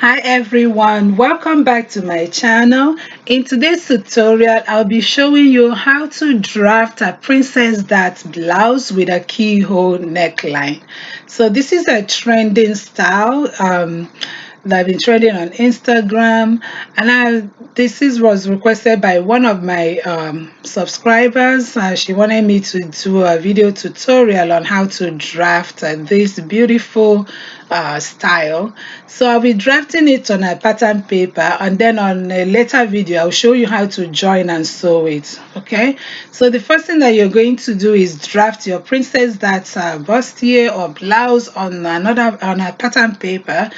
Hi everyone, welcome back to my channel. In today's tutorial, I'll be showing you how to draft a princess dart blouse with a keyhole neckline. So this is a trending style that I've been trending on Instagram, and was requested by one of my subscribers. She wanted me to do a video tutorial on how to draft this beautiful style. So I'll be drafting it on a pattern paper, and then on a later video I'll show you how to join and sew it. Okay, so the first thing that you're going to do is draft your princess dart bustier or blouse on a pattern paper.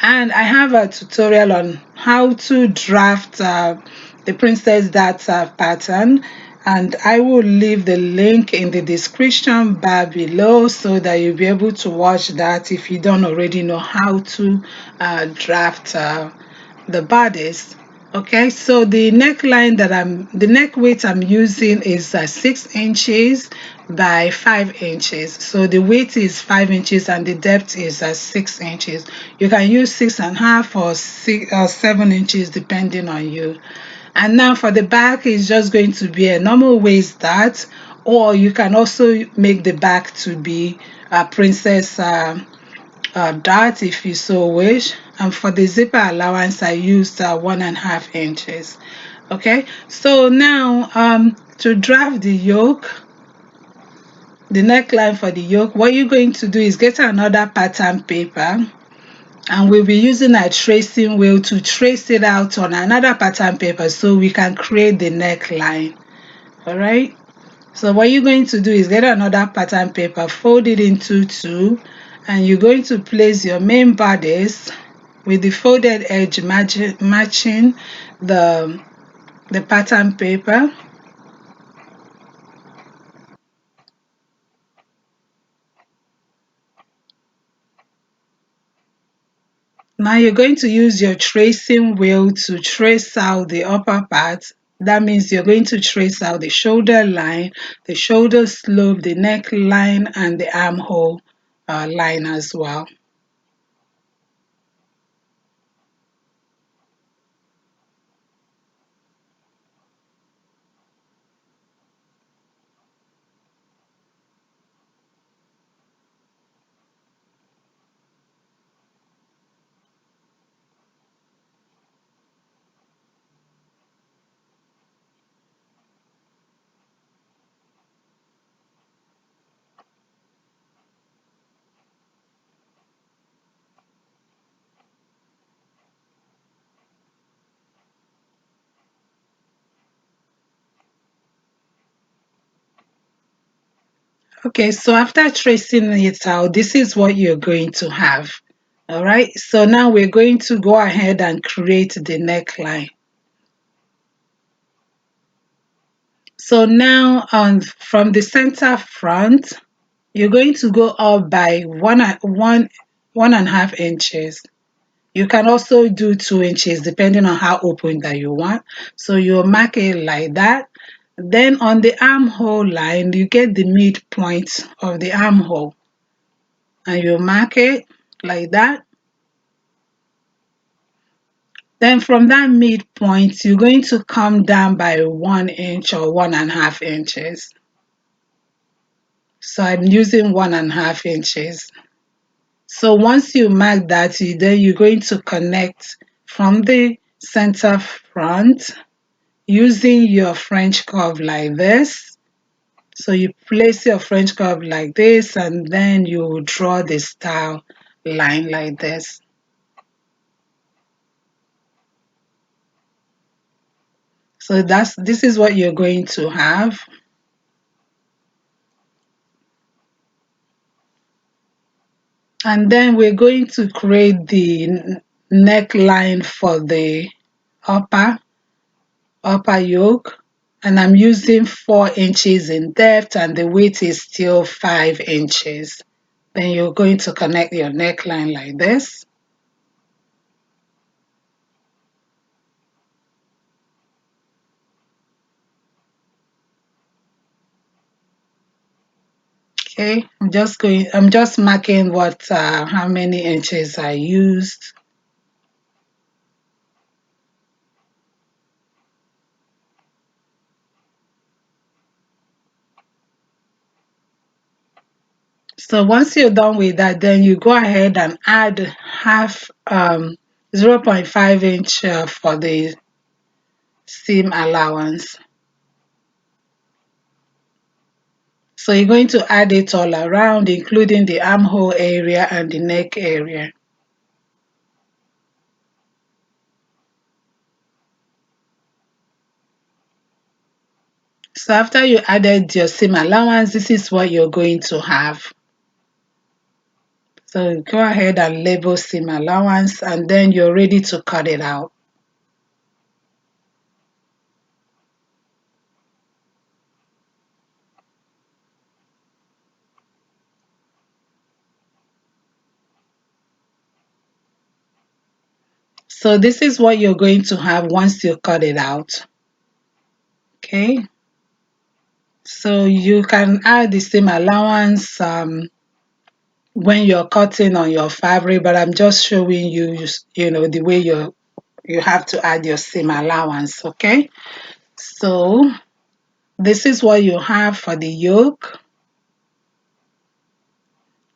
And I have a tutorial on how to draft the princess dart pattern, and I will leave the link in the description bar below so that you'll be able to watch that if you don't already know how to draft the bodice. Okay, so the neck weight I'm using is 6 inches by 5 inches. So the weight is 5 inches and the depth is 6 inches. You can use 6.5 or 7 inches depending on you. And now for the back, is just going to be a normal waist dart, or you can also make the back to be a princess dart if you so wish. And for the zipper allowance, I used 1.5 inches. Okay, so now to draft the yoke, the neckline for the yoke, what you're going to do is get another pattern paper, and we'll be using a tracing wheel to trace it out on another pattern paper so we can create the neckline. All right, so what you're going to do is get another pattern paper, fold it into two, and you're going to place your main bodice with the folded edge matching the pattern paper. Now you're going to use your tracing wheel to trace out the upper part. That means you're going to trace out the shoulder line, the shoulder slope, the neckline, and the armhole line as well. Okay, so after tracing it out, this is what you're going to have. All right, so now we're going to go ahead and create the neckline. So now from the center front, you're going to go up by 1.5 inches. You can also do 2 inches depending on how open that you want. So you'll mark it like that. Then on the armhole line, you get the midpoint of the armhole, and you mark it like that. Then from that midpoint, you're going to come down by 1 inch or 1.5 inches. So I'm using 1.5 inches. So once you mark that, then you're going to connect from the center front using your French curve like this. So you place your French curve like this, and then you draw the style line like this. So this is what you're going to have. And then we're going to create the neckline for the upper yoke, and I'm using 4 inches in depth, and the width is still 5 inches. Then you're going to connect your neckline like this. Okay, I'm just marking what how many inches I used. So once you're done with that, then you go ahead and add half 0.5 inch for the seam allowance. So you're going to add it all around, including the armhole area and the neck area. So after you added your seam allowance, this is what you're going to have. So go ahead and label seam allowance, and then you're ready to cut it out. So this is what you're going to have once you cut it out. Okay. So you can add the seam allowance when you're cutting on your fabric, but I'm just showing you, the way you have to add your seam allowance. Okay. So this is what you have for the yoke.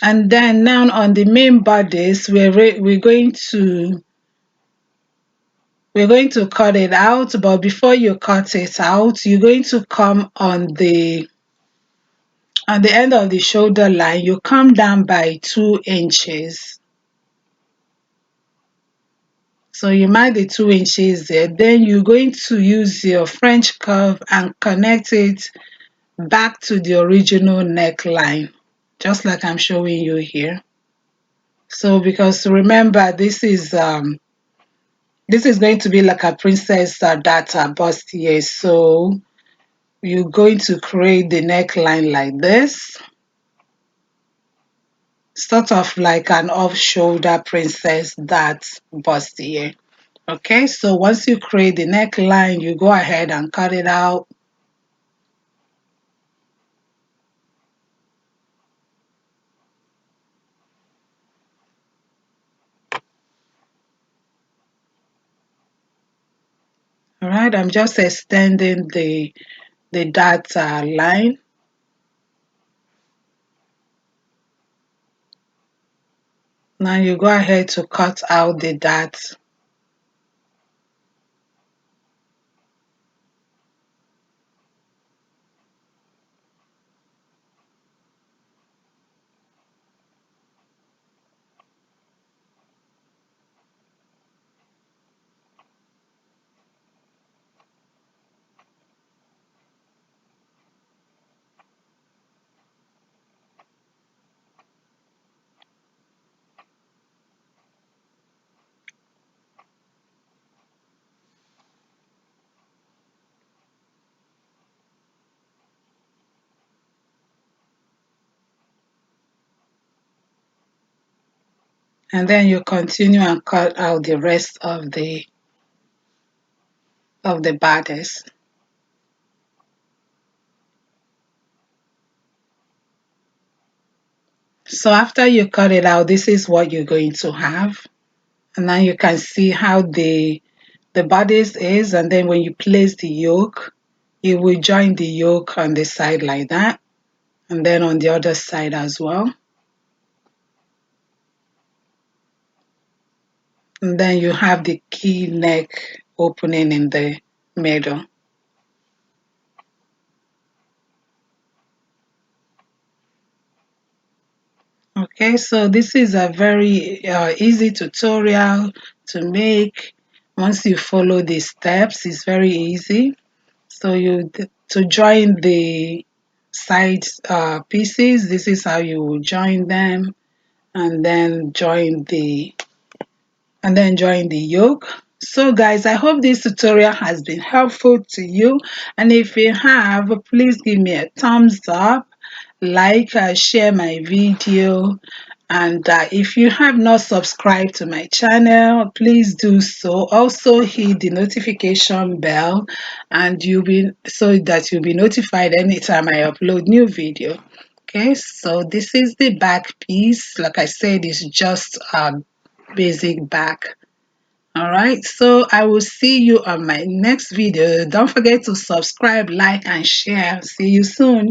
And then now on the main bodice, we're going to cut it out, but before you cut it out, you're going to come on the end of the shoulder line. You come down by 2 inches. So you mark the 2 inches there. Then you're going to use your French curve and connect it back to the original neckline, just like I'm showing you here. So because remember, this is going to be like a princess data bust here. So you're going to create the neckline like this, sort of like an off-shoulder princess that bust here. Okay, so once you create the neckline, you go ahead and cut it out. All right, I'm just extending the data line. Now you go ahead to cut out the dot. And then you continue and cut out the rest of the bodice. So after you cut it out, this is what you're going to have. And now you can see how the bodice is, and then when you place the yoke, you will join the yoke on the side like that, and then on the other side as well. And then you have the key neck opening in the middle. Okay, so this is a very easy tutorial to make. Once you follow the steps, it's very easy. So to join the side pieces, this is how you will join them, and then join the yoke. So guys, I hope this tutorial has been helpful to you, and if you have, please give me a thumbs up, like, share my video, and if you have not subscribed to my channel, please do so. Also hit the notification bell, and so that you'll be notified anytime I upload new video. Okay, so this is the back piece. Like I said, it's just a basic back. All right, so I will see you on my next video. Don't forget to subscribe, like, and share. See you soon.